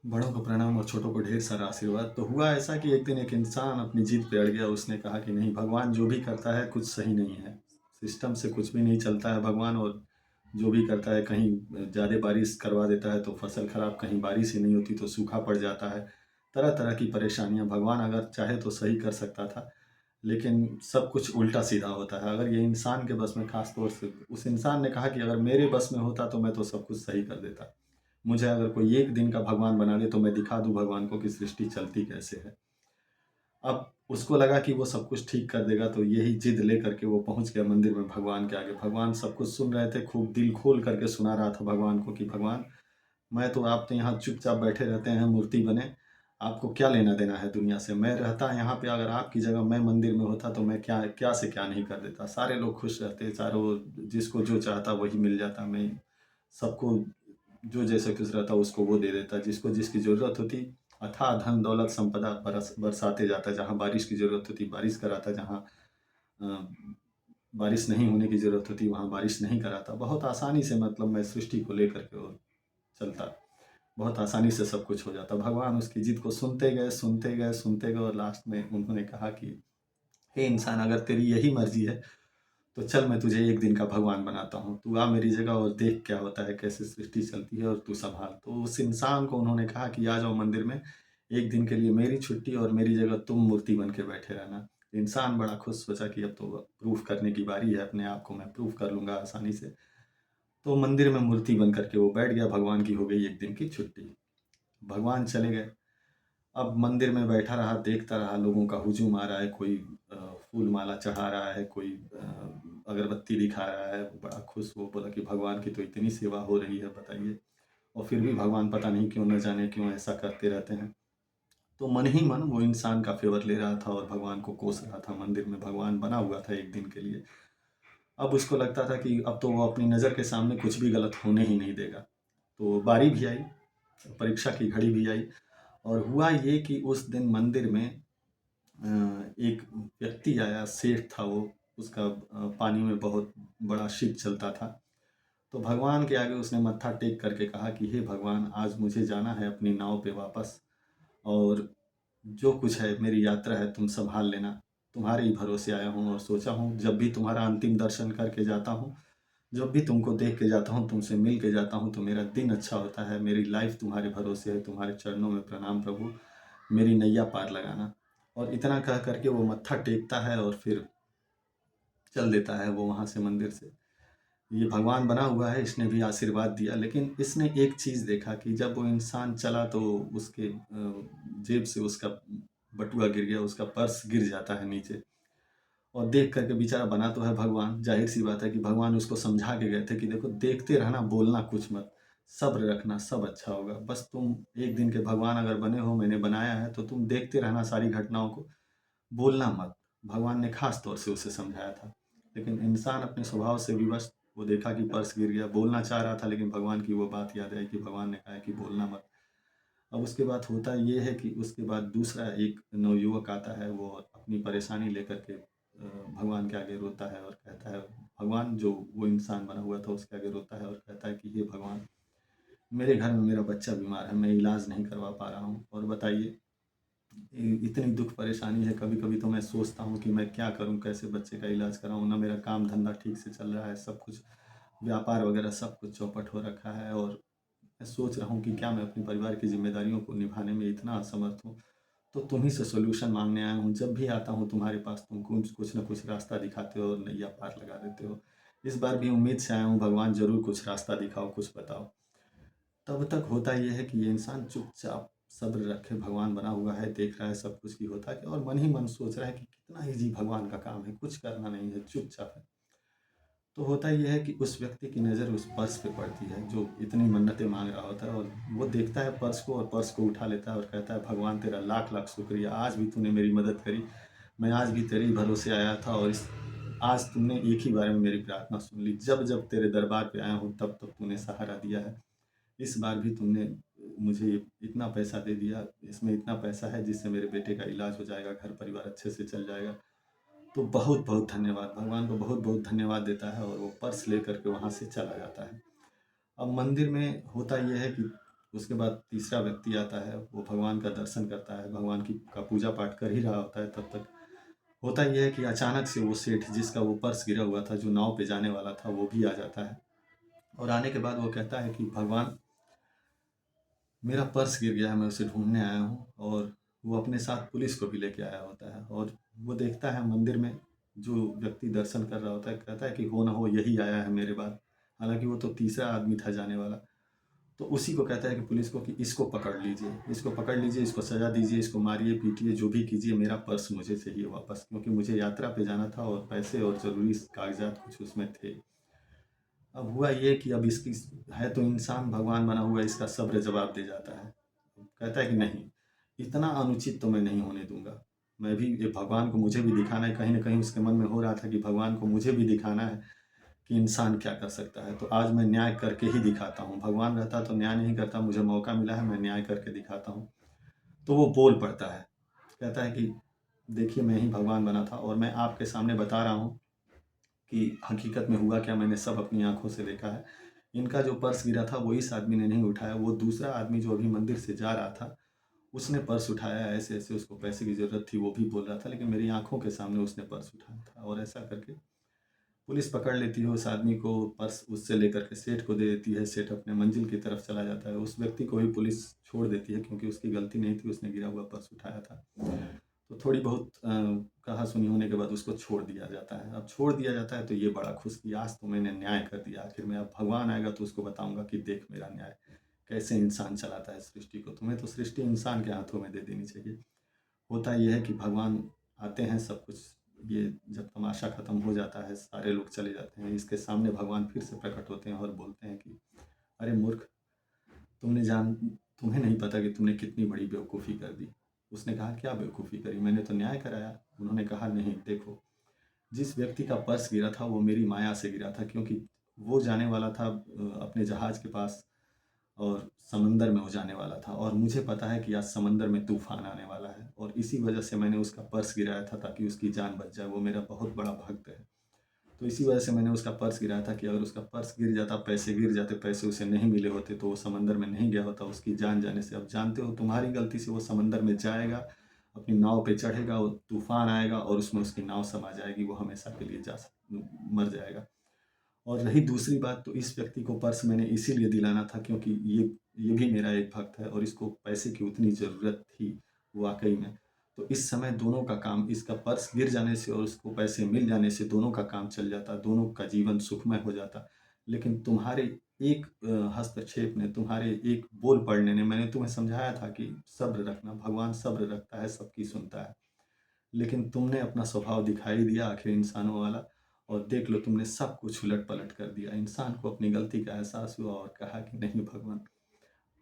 बड़ों को प्रणाम और छोटों को ढेर सारा आशीर्वाद। तो हुआ ऐसा कि एक दिन एक इंसान अपनी जिद पे अड़ गया। उसने कहा कि नहीं, भगवान जो भी करता है कुछ सही नहीं है, सिस्टम से कुछ भी नहीं चलता है भगवान। और जो भी करता है, कहीं ज़्यादा बारिश करवा देता है तो फसल खराब, कहीं बारिश ही नहीं होती तो सूखा पड़ जाता है। तरह तरह की परेशानियाँ, भगवान अगर चाहे तो सही कर सकता था, लेकिन सब कुछ उल्टा सीधा होता है। अगर ये इंसान के बस में, खास तौर से उस इंसान ने कहा कि अगर मेरे बस में होता तो मैं तो सब कुछ सही कर देता। मुझे अगर कोई एक दिन का भगवान बना दे तो मैं दिखा दूँ भगवान को कि सृष्टि चलती कैसे है। अब उसको लगा कि वो सब कुछ ठीक कर देगा, तो यही जिद लेकर के वो पहुँच गया मंदिर में भगवान के आगे। भगवान सब कुछ सुन रहे थे, खूब दिल खोल करके सुना रहा था भगवान को कि भगवान, मैं तो, आप तो यहाँ चुपचाप बैठे रहते हैं मूर्ति बने, आपको क्या लेना देना है दुनिया से? मैं रहता यहाँ पे, अगर आपकी जगह मैं मंदिर में होता तो मैं क्या क्या से क्या नहीं कर देता। सारे लोग खुश रहते, चारों जिसको जो चाहता वही मिल जाता। मैं सबको जो जैसे खुश रहता उसको वो दे देता, जिसको जिसकी ज़रूरत होती अथाह धन दौलत संपदा बरसाते जाता। जहाँ बारिश की ज़रूरत होती बारिश कराता, जहाँ अ, बारिश नहीं होने की ज़रूरत होती वहाँ बारिश नहीं कराता। बहुत आसानी से, मतलब मैं सृष्टि को लेकर के वो चलता, बहुत आसानी से सब कुछ हो जाता। भगवान उसकी जिद को सुनते गए, सुनते गए, सुनते गए, और लास्ट में उन्होंने कहा कि हे इंसान, अगर तेरी यही मर्जी है तो चल, मैं तुझे एक दिन का भगवान बनाता हूँ। तू आ मेरी जगह और देख क्या होता है, कैसे सृष्टि चलती है, और तू संभाल। तो उस इंसान को उन्होंने कहा कि आ जाओ मंदिर में, एक दिन के लिए मेरी छुट्टी, और मेरी जगह तुम मूर्ति बन के बैठे रहना। इंसान बड़ा खुश, सोचा कि अब तो प्रूफ करने की बारी है, अपने आप को मैं प्रूफ कर लूँगा आसानी से। तो मंदिर में मूर्ति बन करके वो बैठ गया, भगवान की हो गई एक दिन की छुट्टी। भगवान चले गए। अब मंदिर में बैठा रहा, देखता रहा, लोगों का हुजूम आ रहा है, कोई फूल माला चढ़ा रहा है, कोई अगरबत्ती दिखा रहा है। बड़ा खुश, वो बोला कि भगवान की तो इतनी सेवा हो रही है, बताइए, और फिर भी भगवान पता नहीं क्यों, न जाने क्यों ऐसा करते रहते हैं। तो मन ही मन वो इंसान का फेवर ले रहा था और भगवान को कोस रहा था। मंदिर में भगवान बना हुआ था एक दिन के लिए। अब उसको लगता था कि अब तो वो अपनी नज़र के सामने कुछ भी गलत होने ही नहीं देगा। तो बारी भी आई, परीक्षा की घड़ी भी आई। और हुआ ये कि उस दिन मंदिर में एक व्यक्ति आया, सेठ था वो। उसका पानी में बहुत बड़ा शिप चलता था। तो भगवान के आगे उसने मत्था टेक करके कहा कि हे भगवान, आज मुझे जाना है अपनी नाव पे वापस, और जो कुछ है मेरी यात्रा है तुम संभाल लेना। तुम्हारे ही भरोसे आया हूँ, और सोचा हूँ जब भी तुम्हारा अंतिम दर्शन करके जाता हूँ, जब भी तुमको देख के जाता हूँ, तुमसे मिल के जाता हूँ, तो मेरा दिन अच्छा होता है। मेरी लाइफ तुम्हारे भरोसे है, तुम्हारे चरणों में प्रणाम प्रभु, मेरी नैया पार लगाना। और इतना कह करके वो मत्था टेकता है और फिर चल देता है वो वहाँ से, मंदिर से। ये भगवान बना हुआ है, इसने भी आशीर्वाद दिया, लेकिन इसने एक चीज़ देखा कि जब वो इंसान चला तो उसके जेब से उसका बटुआ गिर गया, उसका पर्स गिर जाता है नीचे। और देख करके, बेचारा बना तो है भगवान, जाहिर सी बात है कि भगवान उसको समझा के गए थे कि देखो, देखते रहना, बोलना कुछ मत, सब्र रखना, सब अच्छा होगा। बस तुम एक दिन के भगवान अगर बने हो, मैंने बनाया है, तो तुम देखते रहना सारी घटनाओं को, बोलना मत। भगवान ने खास तौर से उसे समझाया था। लेकिन इंसान अपने स्वभाव से विवश, वो देखा कि पर्स गिर गया, बोलना चाह रहा था, लेकिन भगवान की वो बात याद आई कि भगवान ने कहा है कि बोलना मत। अब उसके बाद होता ये है कि उसके बाद दूसरा एक नवयुवक आता है, वो अपनी परेशानी लेकर के भगवान के आगे रोता है और कहता है, भगवान जो वो इंसान बना हुआ था उसके आगे रोता है और कहता है कि हे भगवान, मेरे घर में मेरा बच्चा बीमार है, मैं इलाज नहीं करवा पा रहा हूँ, और बताइए, इतनी दुख परेशानी है। कभी कभी तो मैं सोचता हूँ कि मैं क्या करूँ, कैसे बच्चे का इलाज कराऊँ। ना मेरा काम धंधा ठीक से चल रहा है, सब कुछ व्यापार वगैरह सब कुछ चौपट हो रखा है, और मैं सोच रहा हूँ कि क्या मैं अपने परिवार की जिम्मेदारियों को निभाने में इतना असमर्थ हूँ। तो तुम ही से सोल्यूशन मांगने आया हूँ। जब भी आता हूँ तुम्हारे पास, तुम कुछ कुछ ना कुछ रास्ता दिखाते हो और नैया पार लगा देते हो। इस बार भी उम्मीद से आया हूँ, भगवान ज़रूर कुछ रास्ता दिखाओ, कुछ बताओ। तब तक होता ये है कि ये इंसान चुपचाप सब्र रखे, भगवान बना हुआ है, देख रहा है सब कुछ कि होता है क्या, और मन ही मन सोच रहा है कि कितना ईज़ी भगवान का काम है, कुछ करना नहीं है, चुपचाप है। तो होता ये है कि उस व्यक्ति की नज़र उस पर्स पे पड़ती है, जो इतनी मन्नतें माँग रहा होता है, और वो देखता है पर्स को, और पर्स को उठा लेता है और कहता है, भगवान तेरा लाख लाख शुक्रिया, आज भी तूने मेरी मदद करी। मैं आज भी तेरे ही भरोसे आया था, और इस आज तुमने एक ही बार में मेरी प्रार्थना सुन ली। जब जब तेरे दरबार पे आया हूँ, तब तब तूने सहारा दिया है। इस बार भी तुमने मुझे इतना पैसा दे दिया, इसमें इतना पैसा है जिससे मेरे बेटे का इलाज हो जाएगा, घर परिवार अच्छे से चल जाएगा। तो बहुत बहुत धन्यवाद, भगवान को बहुत बहुत धन्यवाद देता है, और वो पर्स लेकर के वहाँ से चला जाता है। अब मंदिर में होता ये है कि उसके बाद तीसरा व्यक्ति आता है, वो भगवान का दर्शन करता है, भगवान की का पूजा पाठ कर ही रहा होता है तब तक। होता ये है कि अचानक से वो सेठ जिसका वो पर्स गिरा हुआ था, जो नाव पे जाने वाला था, वो भी आ जाता है। और आने के बाद वो कहता है कि भगवान, मेरा पर्स गिर गया है, मैं उसे ढूँढने आया हूँ। और वो अपने साथ पुलिस को भी लेके आया होता है। और वो देखता है मंदिर में जो व्यक्ति दर्शन कर रहा होता है, कहता है कि हो ना हो यही आया है मेरे बाद। हालाँकि वो तो तीसरा आदमी था जाने वाला। तो उसी को कहता है कि पुलिस को कि इसको पकड़ लीजिए, इसको पकड़ लीजिए, इसको सज़ा दीजिए, इसको मारिए, पीटिए, जो भी कीजिए, मेरा पर्स मुझे चाहिए वापस, क्योंकि मुझे यात्रा पे जाना था और पैसे और ज़रूरी कागज़ात कुछ उसमें थे। अब हुआ ये कि अब इसकी है तो इंसान भगवान बना हुआ, इसका सब्र जवाब दे जाता है। कहता है कि नहीं, इतना अनुचित तो मैं नहीं होने दूँगा। मैं भी ये भगवान को मुझे भी दिखाना है, कहीं न कहीं उसके मन में हो रहा था कि भगवान को मुझे भी दिखाना है कि इंसान क्या कर सकता है। तो आज मैं न्याय करके ही दिखाता हूँ। भगवान रहता तो न्याय नहीं करता, मुझे मौका मिला है, मैं न्याय करके दिखाता हूँ। तो वो बोल पड़ता है, कहता है कि देखिए मैं ही भगवान बना था और मैं आपके सामने बता रहा हूँ कि हकीकत में हुआ क्या, मैंने सब अपनी आँखों से देखा है। इनका जो पर्स गिरा था वो इस आदमी ने नहीं उठाया, वो दूसरा आदमी जो अभी मंदिर से जा रहा था, उसने पर्स उठाया। ऐसे-ऐसे उसको पैसे की ज़रूरत थी, वो भी बोल रहा था, लेकिन मेरी आँखों के सामने उसने पर्स उठाया था। और ऐसा करके पुलिस पकड़ लेती है उस आदमी को, पर्स उससे लेकर के सेठ को दे देती है। सेठ अपने मंजिल की तरफ चला जाता है। उस व्यक्ति को भी पुलिस छोड़ देती है, क्योंकि उसकी गलती नहीं थी, उसने गिरा हुआ पर्स उठाया था। तो थोड़ी बहुत कहा-सुनी होने के बाद उसको छोड़ दिया जाता है। अब छोड़ दिया जाता है तो ये बड़ा खुश कि आज तो मैंने न्याय कर दिया। आखिर में अब भगवान आएगा तो उसको बताऊँगा कि देख मेरा न्याय, कैसे इंसान चलाता है सृष्टि को। तुम्हें तो सृष्टि इंसान के हाथों में दे देनी चाहिए। होता ये है कि भगवान आते हैं, सब कुछ ये जब तमाशा खत्म हो जाता है, सारे लोग चले जाते हैं, इसके सामने भगवान फिर से प्रकट होते हैं और बोलते हैं कि अरे मूर्ख, तुमने जान तुम्हें नहीं पता कि तुमने कितनी बड़ी बेवकूफ़ी कर दी। उसने कहा क्या बेवकूफ़ी करी, मैंने तो न्याय कराया। उन्होंने कहा नहीं, देखो, जिस व्यक्ति का पर्स गिरा था वो मेरी माया से गिरा था, क्योंकि वो जाने वाला था अपने जहाज़ के पास, और समंदर में वो जाने वाला था। और मुझे पता है कि आज समंदर में तूफ़ान आने वाला है, और इसी वजह से मैंने उसका पर्स गिराया था ताकि उसकी जान बच जाए। वो मेरा बहुत बड़ा भक्त है। तो इसी वजह से मैंने उसका पर्स गिराया था कि अगर उसका पर्स गिर जाता, पैसे गिर जाते, पैसे उसे नहीं मिले होते, तो वो समंदर में नहीं गया होता उसकी जान जाने से। अब जानते हो तुम्हारी गलती से वो समंदर में जाएगा, अपनी नाव पे चढ़ेगा, वो तूफ़ान आएगा और उसमें उसकी नाव समा जाएगी, वो हमेशा के लिए मर जाएगा। और रही दूसरी बात, तो इस व्यक्ति को पर्स मैंने इसीलिए दिलाना था क्योंकि ये भी मेरा एक भक्त है और इसको पैसे की उतनी ज़रूरत थी वाक़ई में। तो इस समय दोनों का काम, इसका पर्स गिर जाने से और उसको पैसे मिल जाने से दोनों का काम चल जाता, दोनों का जीवन सुखमय हो जाता। लेकिन तुम्हारे एक हस्तक्षेप ने, तुम्हारे एक बोल पड़ने ने, मैंने तुम्हें समझाया था कि सब्र रखना, भगवान सब्र रखता है, सबकी सुनता है। लेकिन तुमने अपना स्वभाव दिखा ही दिया आखिर इंसानों वाला, और देख लो तुमने सब कुछ उलट-पलट कर दिया। इंसान को अपनी गलती का एहसास हुआ और कहा कि नहीं भगवान,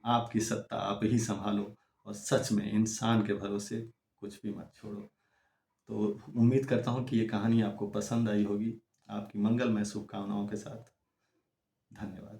आपकी सत्ता आप ही सँभालो, और सच में इंसान के भरोसे कुछ भी मत छोड़ो। तो उम्मीद करता हूँ कि ये कहानी आपको पसंद आई होगी। आपकी मंगलमय शुभकामनाओं के साथ धन्यवाद।